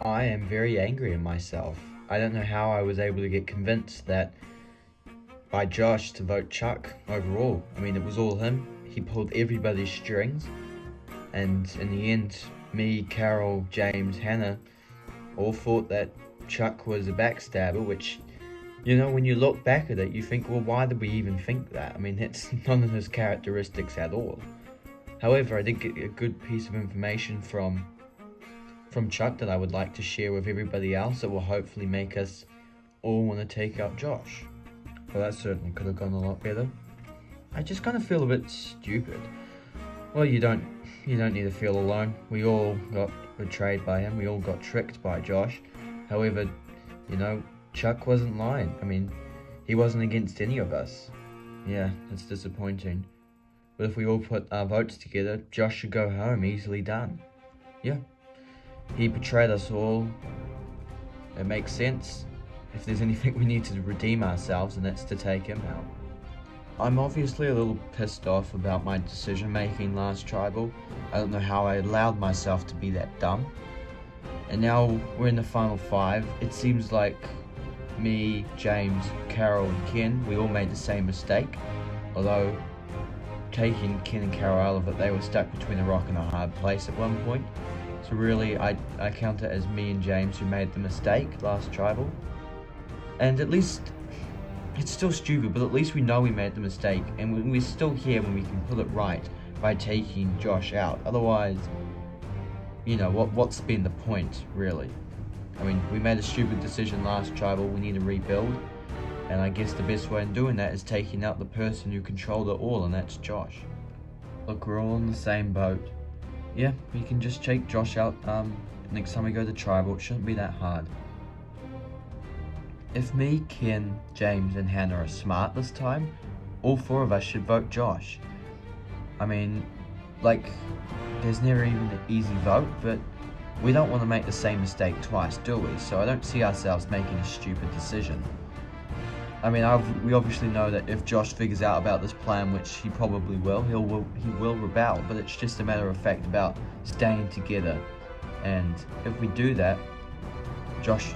I am very angry at myself. I don't know how I was able to get convinced that by Josh to vote Chuck overall. I mean, it was all him. He pulled everybody's strings, and in the end, me, Carol, James, Hannah all thought that Chuck was a backstabber, which, when you look back at it, you think, well, why did we even think that? I mean, that's none of his characteristics at all. However, I did get a good piece of information from Chuck that I would like to share with everybody else that will hopefully make us all want to take out Josh. Well, that certainly could have gone a lot better. I just kind of feel a bit stupid. Well, you don't need to feel alone. We all got betrayed by him. We all got tricked by Josh. However, Chuck wasn't lying. I mean, he wasn't against any of us. Yeah, it's disappointing. But if we all put our votes together, Josh should go home, easily done. Yeah. He betrayed us all. It makes sense. If there's anything we need to redeem ourselves, and that's to take him out. I'm obviously a little pissed off about my decision making last tribal. I don't know how I allowed myself to be that dumb. And now we're in the final 5. It seems like me, James, Carol, and Ken, we all made the same mistake. Although, taking Ken and Carol out of it, they were stuck between a rock and a hard place at one point. So really, I count it as me and James who made the mistake last tribal. And at least, it's still stupid, but at least we know we made the mistake, and we're still here when we can put it right by taking Josh out. Otherwise, what's been the point, really? I mean, we made a stupid decision last tribal, we need to rebuild, and I guess the best way in doing that is taking out the person who controlled it all, and that's Josh. Look, we're all in the same boat. Yeah, we can just take Josh out next time we go to tribal. It shouldn't be that hard. If me, Ken, James, and Hannah are smart this time, all 4 of us should vote Josh. I mean, there's never even an easy vote, but we don't want to make the same mistake twice, do we? So I don't see ourselves making a stupid decision. I mean, we obviously know that if Josh figures out about this plan, which he probably will, he will rebel, but it's just a matter of fact about staying together. And if we do that, Josh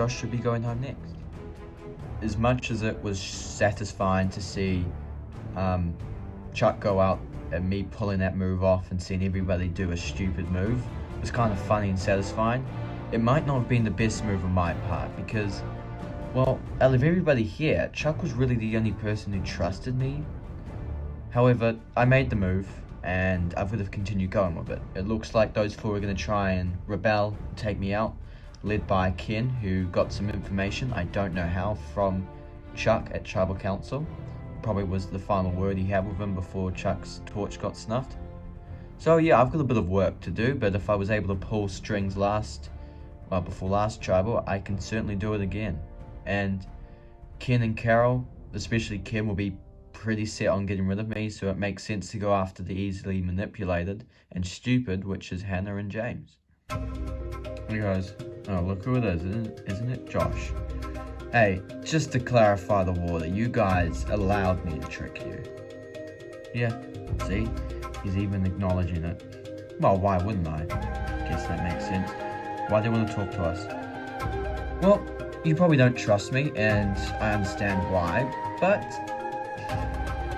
should be going home next. As much as it was satisfying to see Chuck go out and me pulling that move off and seeing everybody do a stupid move, it was kind of funny and satisfying. It might not have been the best move on my part because, well, out of everybody here, Chuck was really the only person who trusted me. However, I made the move and I would have continued going with it. It looks like those 4 are going to try and rebel and take me out, led by Ken, who got some information, I don't know how, from Chuck at Tribal Council. Probably was the final word he had with him before Chuck's torch got snuffed. So yeah, I've got a bit of work to do, but if I was able to pull strings before last tribal, I can certainly do it again. And Ken and Carol, especially Ken, will be pretty set on getting rid of me, so it makes sense to go after the easily manipulated and stupid, which is Hannah and James. Hey guys, oh look who it is, isn't it Josh? Hey, just to clarify the water, you guys allowed me to trick you. Yeah, see? He's even acknowledging it. Well, why wouldn't I? Guess that makes sense. Why do you want to talk to us? Well, you probably don't trust me, and I understand why, but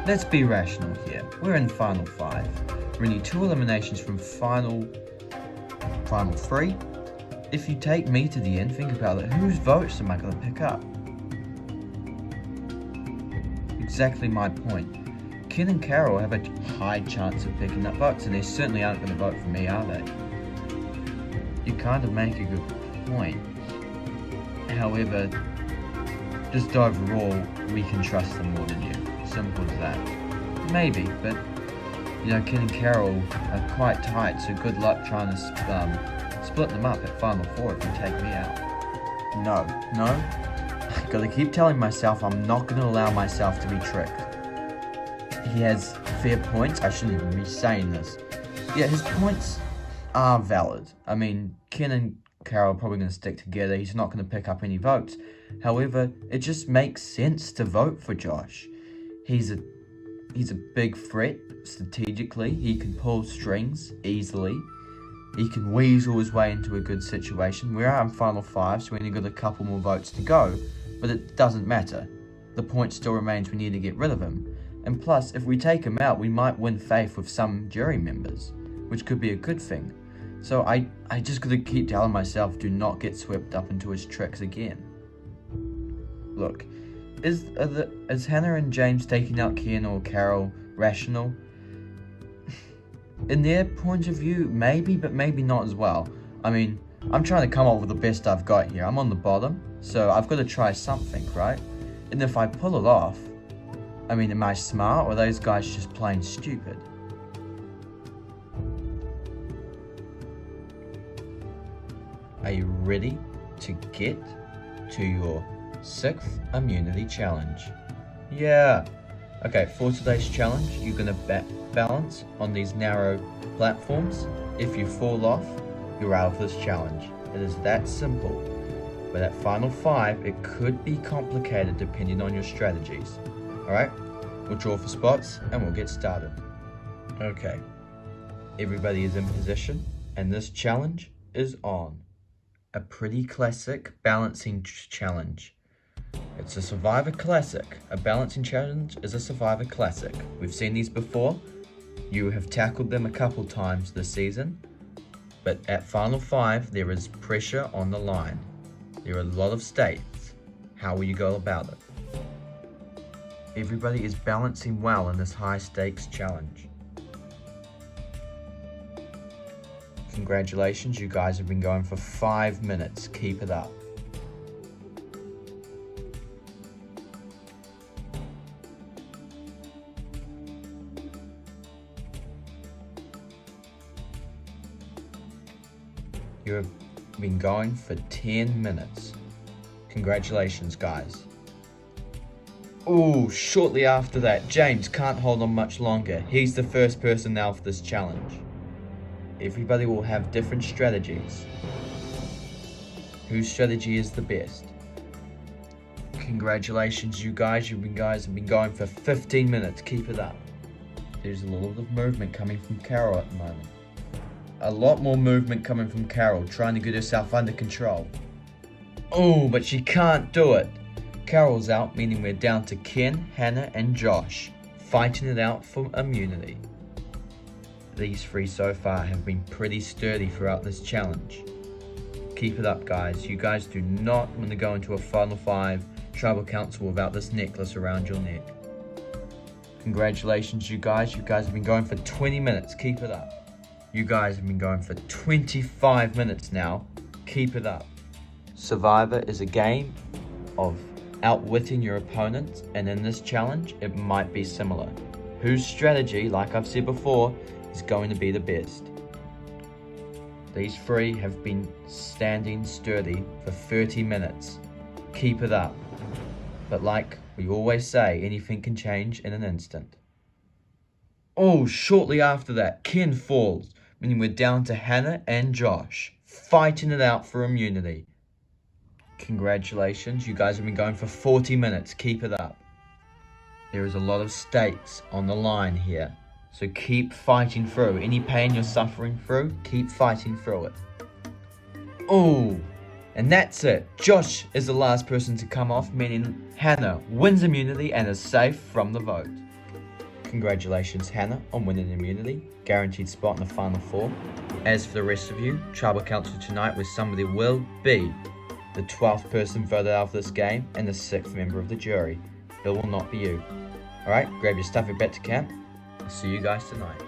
let's be rational here. We're in Final 5. We need 2 eliminations from Final 3. If you take me to the end, think about it. Whose votes am I going to pick up? Exactly my point. Ken and Carol have a high chance of picking up votes, and they certainly aren't going to vote for me, are they? You kind of make a good point. However, just overall, we can trust them more than you. Simple as that. Maybe, but, Ken and Carol are quite tight, so good luck trying to split them up at Final 4 if you take me out. No. I gotta keep telling myself I'm not gonna allow myself to be tricked. He has fair points. I shouldn't even be saying this. Yeah, his points are valid. I mean, Ken and Carol are probably going to stick together. He's not going to pick up any votes. However, it just makes sense to vote for Josh. He's a big threat strategically. He can pull strings easily. He can weasel his way into a good situation. We're out in final 5, so we only got a couple more votes to go, but it doesn't matter. The point still remains we need to get rid of him. And plus, if we take him out, we might win faith with some jury members, which could be a good thing. So I just gotta keep telling myself, do not get swept up into his tricks again. Look, is Hannah and James taking out Ken or Carol rational? In their point of view, maybe, but maybe not as well. I mean, I'm trying to come up with the best I've got here. I'm on the bottom, so I've got to try something, right? And if I pull it off, I mean, am I smart or are those guys just plain stupid? Are you ready to get to your 6th immunity challenge? Yeah. Okay, for today's challenge, you're going to balance on these narrow platforms. If you fall off, you're out of this challenge. It is that simple. But at final 5, it could be complicated depending on your strategies. Alright, we'll draw for spots and we'll get started. Okay, everybody is in position and this challenge is on. A pretty classic balancing challenge. It's a Survivor classic. A balancing challenge is a Survivor classic. We've seen these before. You have tackled them a couple times this season. But at final 5, there is pressure on the line. There are a lot of stakes. How will you go about it? Everybody is balancing well in this high stakes challenge. Congratulations, you guys have been going for 5 minutes. Keep it up. You have been going for 10 minutes. Congratulations, guys. Ooh, shortly after that, James can't hold on much longer. He's the first person now for this challenge. Everybody will have different strategies. Whose strategy is the best? Congratulations, you guys. You guys have been going for 15 minutes. Keep it up. There's a lot of movement coming from Carol at the moment. A lot more movement coming from Carol, trying to get herself under control. Oh, but she can't do it. Carol's out, meaning we're down to Ken, Hannah, and Josh, fighting it out for immunity. These 3 so far have been pretty sturdy throughout this challenge. Keep it up, guys. You guys do not want to go into a final 5 tribal council without this necklace around your neck. Congratulations, you guys. You guys have been going for 20 minutes. Keep it up. You guys have been going for 25 minutes now. Keep it up. Survivor is a game of outwitting your opponent, and in this challenge, it might be similar. Whose strategy, like I've said before, is going to be the best? These 3 have been standing sturdy for 30 minutes. Keep it up. But like we always say, anything can change in an instant. Oh, shortly after that, Ken falls, meaning we're down to Hannah and Josh, fighting it out for immunity. Congratulations, you guys have been going for 40 minutes. Keep it up. There is a lot of stakes on the line here, so keep fighting through. Any pain you're suffering through, keep fighting through it. Oh, and that's it. Josh is the last person to come off, meaning Hannah wins immunity and is safe from the vote. Congratulations, Hannah, on winning immunity. Guaranteed spot in the final 4. As for the rest of you, Tribal Council tonight where somebody will be the 12th person voted out of this game and the 6th member of the jury. It will not be you. Alright, grab your stuff and back to camp. I'll see you guys tonight.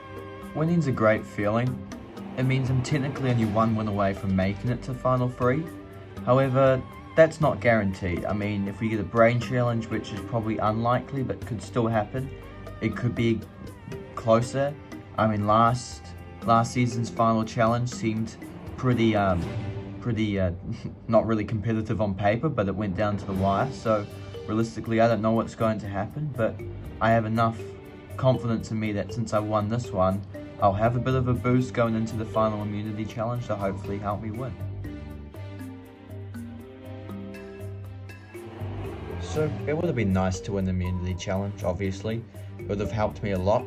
Winning's a great feeling. It means I'm technically only 1 win away from making it to final 3. However, that's not guaranteed. I mean, if we get a brain challenge, which is probably unlikely but could still happen, it could be closer. I mean, last season's final challenge seemed pretty not really competitive on paper, but it went down to the wire. So realistically, I don't know what's going to happen, but I have enough confidence in me that since I won this one, I'll have a bit of a boost going into the final immunity challenge to hopefully help me win. So it would have been nice to win the immunity challenge, obviously. It would have helped me a lot.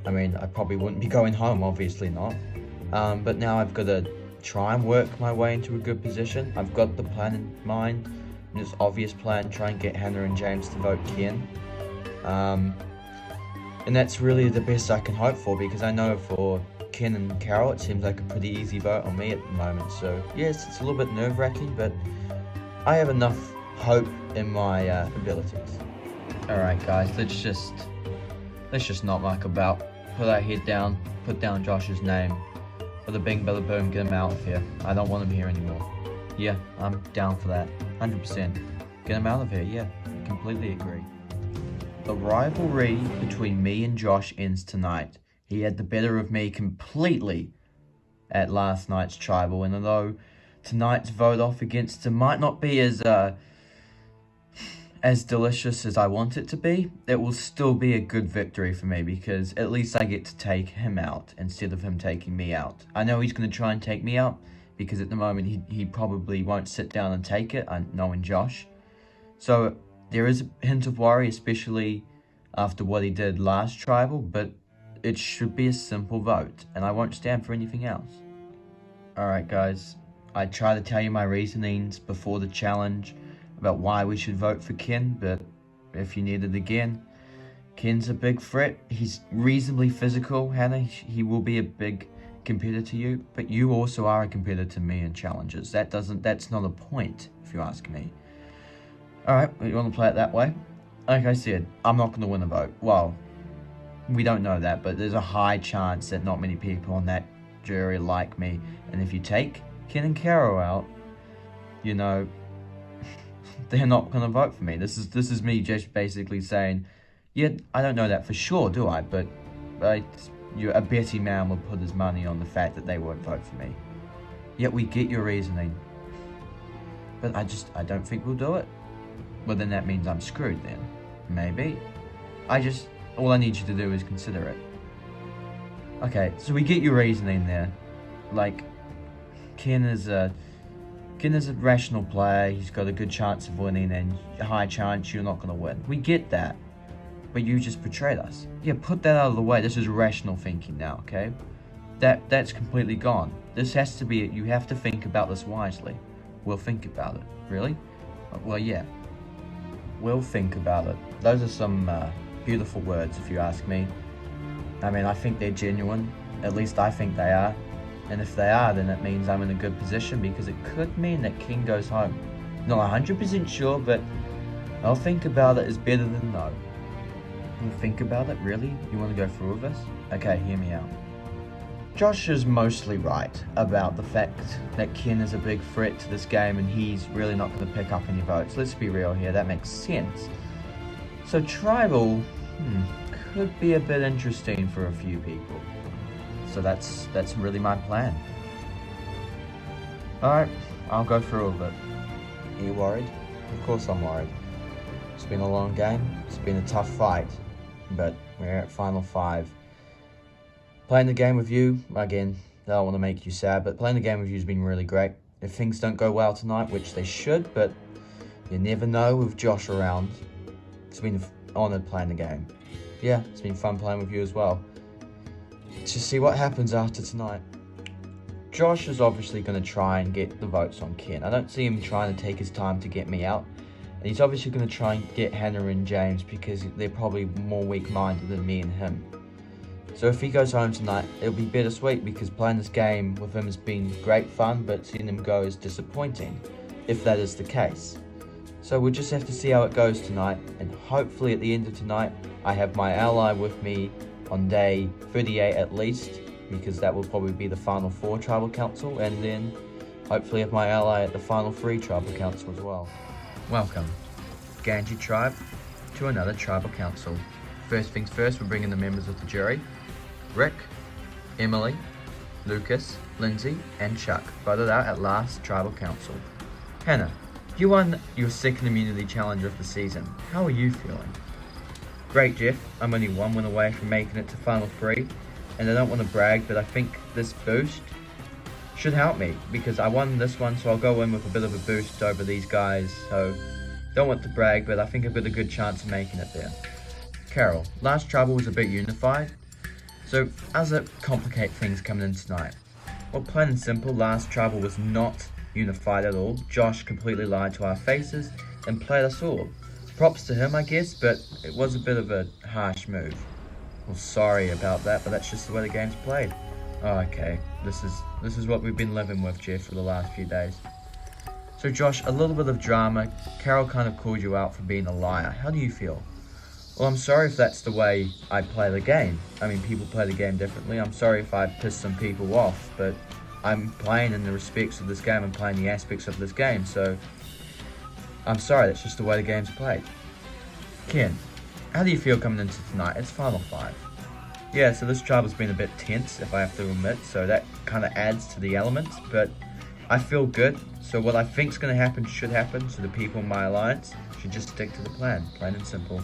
I mean, I probably wouldn't be going home, obviously not. But now I've got to try and work my way into a good position. I've got the plan in mind, and this obvious plan, try and get Hannah and James to vote Ken. And that's really the best I can hope for, because I know for Ken and Carol it seems like a pretty easy vote on me at the moment. So yes, it's a little bit nerve-wracking, but I have enough hope in my abilities. Alright guys, let's just not muck about. Put our head down, put down Josh's name. Bada bing, bada boom, get him out of here. I don't want him here anymore. Yeah, I'm down for that. 100%. Get him out of here, yeah. Completely agree. The rivalry between me and Josh ends tonight. He had the better of me completely at last night's tribal, and although tonight's vote off against him might not be as delicious as I want it to be, it will still be a good victory for me, because at least I get to take him out instead of him taking me out. I know he's going to try and take me out, because at the moment he probably won't sit down and take it, knowing Josh. So there is a hint of worry, especially after what he did last tribal, but it should be a simple vote, and I won't stand for anything else. Alright guys, I tried to tell you my reasonings before the challenge about why we should vote for Ken, but if you need it again, Ken's a big threat. He's reasonably physical, Hannah. He will be a big competitor to you, but you also are a competitor to me in challenges. That's not a point, if you ask me. Alright, you want to play it that way? Like I said, I'm not going to win a vote. Well, we don't know that, but there's a high chance that not many people on that jury like me, and if you take Ken and Carol out, you know, they're not going to vote for me. This is me just basically saying, yeah, I don't know that for sure, do I? But a betting man will put his money on the fact that they won't vote for me. Yet we get your reasoning. But I don't think we'll do it. Well, then that means I'm screwed then. Maybe. All I need you to do is consider it. Okay, so we get your reasoning there. Like, Ken is a rational player. He's got a good chance of winning, and a high chance you're not going to win. We get that, but you just betrayed us. Yeah, put that out of the way. This is rational thinking now, okay? That's completely gone. This has to be. You have to think about this wisely. We'll think about it. Really? Well, yeah. We'll think about it. Those are some beautiful words, if you ask me. I mean, I think they're genuine. At least I think they are. And if they are, then it means I'm in a good position, because it could mean that Ken goes home. Not 100% sure, but I'll think about it is better than no. You'll think about it? Really? You want to go through with this? Okay, hear me out. Josh is mostly right about the fact that Ken is a big threat to this game, and he's really not going to pick up any votes. Let's be real here, that makes sense. So tribal could be a bit interesting for a few people. So that's really my plan. Alright, I'll go through with it. Are you worried? Of course I'm worried. It's been a long game, it's been a tough fight, but we're at Final 5. Playing the game with you, again, I don't want to make you sad, but playing the game with you has been really great. If things don't go well tonight, which they should, but you never know with Josh around, it's been an honour playing the game. Yeah, it's been fun playing with you as well. To see what happens after tonight. Josh is obviously going to try and get the votes on Ken. I don't see him trying to take his time to get me out. And he's obviously going to try and get Hannah and James, because they're probably more weak-minded than me and him. So if he goes home tonight, it'll be bittersweet, because playing this game with him has been great fun, but seeing him go is disappointing, if that is the case. So we'll just have to see how it goes tonight, and hopefully at the end of tonight, I have my ally with me on day 38 at least, because that will probably be the final 4 tribal council, and then hopefully have my ally at the final 3 tribal council as well. Welcome, Ganji tribe, to another tribal council. First things first, we're bringing the members of the jury. Rick, Emily, Lucas, Lindsay, and Chuck voted out at last tribal council. Hannah, you won your second immunity challenge of the season. How are you feeling? Great, Jeff. I'm only 1 win away from making it to Final 3, and I don't want to brag, but I think this boost should help me, because I won this one, so I'll go in with a bit of a boost over these guys. So don't want to brag, but I think I've got a good chance of making it there. Carol, last tribal was a bit unified, so how does it complicate things coming in tonight? Well, plain and simple, last tribal was not unified at all. Josh completely lied to our faces and played us all. Props to him, I guess, but it was a bit of a harsh move. Well, sorry about that, but that's just the way the game's played. Oh, okay, this is what we've been living with, Jeff, for the last few days. So Josh, a little bit of drama. Carol kind of called you out for being a liar. How do you feel? Well, I'm sorry if that's the way I play the game. I mean, people play the game differently. I'm sorry if I pissed some people off, but I'm playing in the respects of this game. I'm playing the aspects of this game, so I'm sorry, that's just the way the game's played. Ken, how do you feel coming into tonight? It's Final 5. Yeah, so this tribal's been a bit tense, if I have to admit, so that kind of adds to the elements, but I feel good. So what I think's going to happen should happen, so the people in my alliance should just stick to the plan, plain and simple.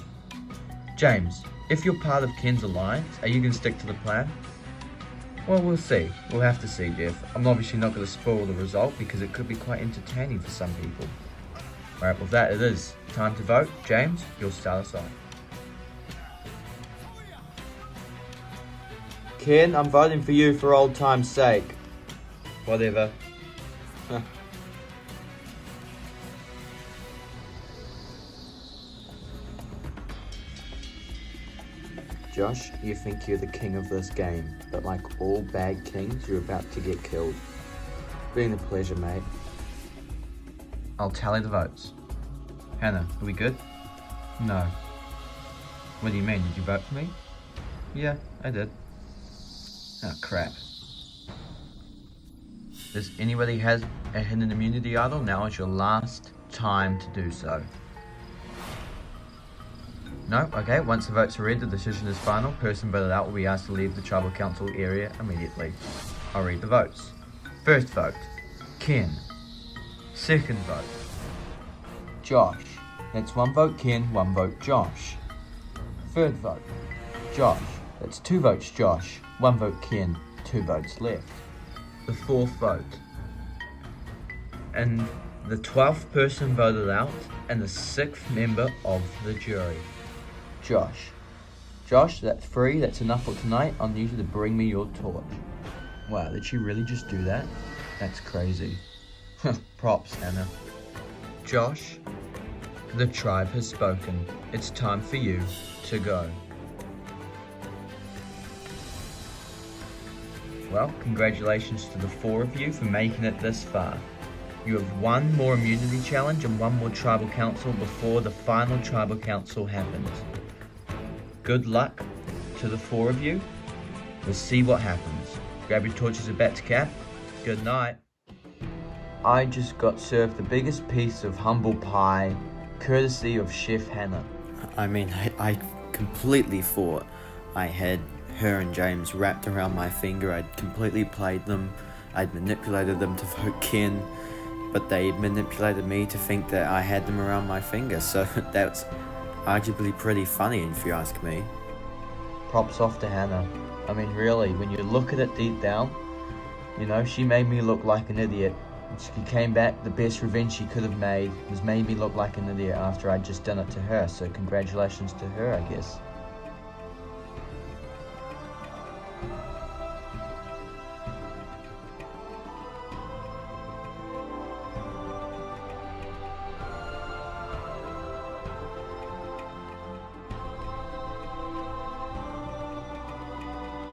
James, if you're part of Ken's alliance, are you going to stick to the plan? Well, we'll see. We'll have to see, Jeff. I'm obviously not going to spoil the result because it could be quite entertaining for some people. Alright, with that it is time to vote. James, you'll start us off. Ken, I'm voting for you for old time's sake. Whatever. Josh, you think you're the king of this game, but like all bad kings, you're about to get killed. Been a pleasure, mate. I'll tally the votes. Hannah, are we good? No. What do you mean? Did you vote for me? Yeah, I did. Oh, crap. Does anybody has a hidden immunity idol? Now is your last time to do so. No? Okay, once the votes are read, the decision is final. Person voted out will be asked to leave the tribal council area immediately. I'll read the votes. First vote, Ken. Second vote, Josh. That's 1 vote Ken, 1 vote Josh. Third vote, Josh. That's 2 votes Josh, 1 vote Ken, 2 votes left. The fourth vote. And the 12th person voted out, and the 6th member of the jury. Josh. Josh, that's 3, that's enough for tonight. I'll need you to bring me your torch. Wow, did she really just do that? That's crazy. Props, Hannah. Josh, the tribe has spoken. It's time for you to go. Well, congratulations to the 4 of you for making it this far. You have 1 more immunity challenge and 1 more tribal council before the final tribal council happens. Good luck to the 4 of you. We'll see what happens. Grab your torches and bat to cap. Good night. I just got served the biggest piece of humble pie, courtesy of Chef Hannah. I mean, I completely thought I had her and James wrapped around my finger. I'd completely played them. I'd manipulated them to vote Ken, but they manipulated me to think that I had them around my finger. So that's arguably pretty funny, if you ask me. Props off to Hannah. I mean, really, when you look at it deep down, you know, she made me look like an idiot. She came back, the best revenge she could have made was made me look like an idiot after I'd just done it to her. So congratulations to her, I guess.